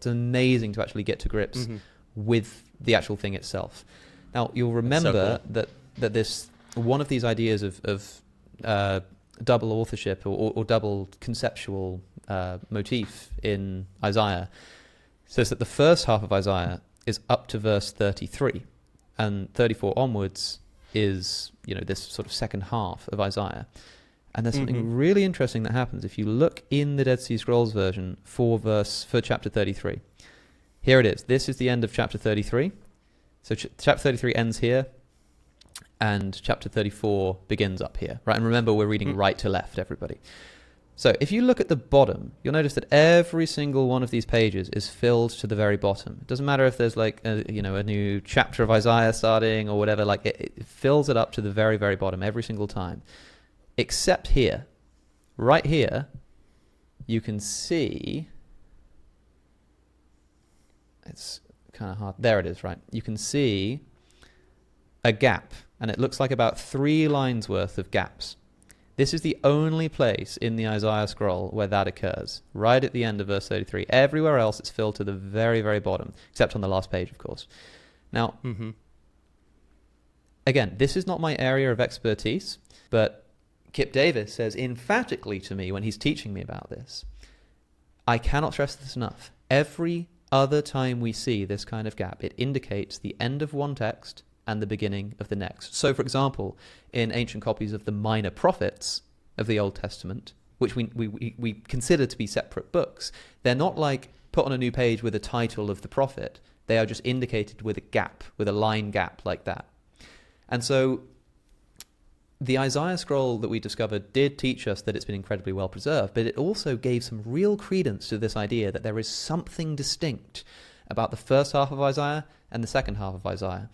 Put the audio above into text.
It's amazing to actually get to grips with the actual thing itself. Now, you'll remember that this one of these ideas of double authorship or double conceptual motif in Isaiah says that the first half of Isaiah is up to verse 33, and 34 onwards is, this sort of second half of Isaiah. And there's something really interesting that happens if you look in the Dead Sea Scrolls version for chapter 33. Here it is. This is the end of chapter 33. So chapter 33 ends here, and chapter 34 begins up here, right? And remember, we're reading right to left, everybody. So if you look at the bottom, you'll notice that every single one of these pages is filled to the very bottom. It doesn't matter if there's like a new chapter of Isaiah starting or whatever, like it fills it up to the very, very bottom every single time. Except here, right here, you can see, it's kind of hard, there it is, right? You can see a gap, and it looks like about 3 lines worth of gaps. This is the only place in the Isaiah scroll where that occurs, right at the end of verse 33. Everywhere else it's filled to the very, very bottom, except on the last page, of course. Now, again, this is not my area of expertise, but Kip Davis says emphatically to me when he's teaching me about this, I cannot stress this enough. Every other time we see this kind of gap, it indicates the end of one text and the beginning of the next. So, for example, in ancient copies of the minor prophets of the Old Testament, which we consider to be separate books, they're not like put on a new page with a title of the prophet. They are just indicated with a gap, with a line gap like that. And so the Isaiah scroll that we discovered did teach us that it's been incredibly well preserved, but it also gave some real credence to this idea that there is something distinct about the first half of Isaiah and the second half of Isaiah.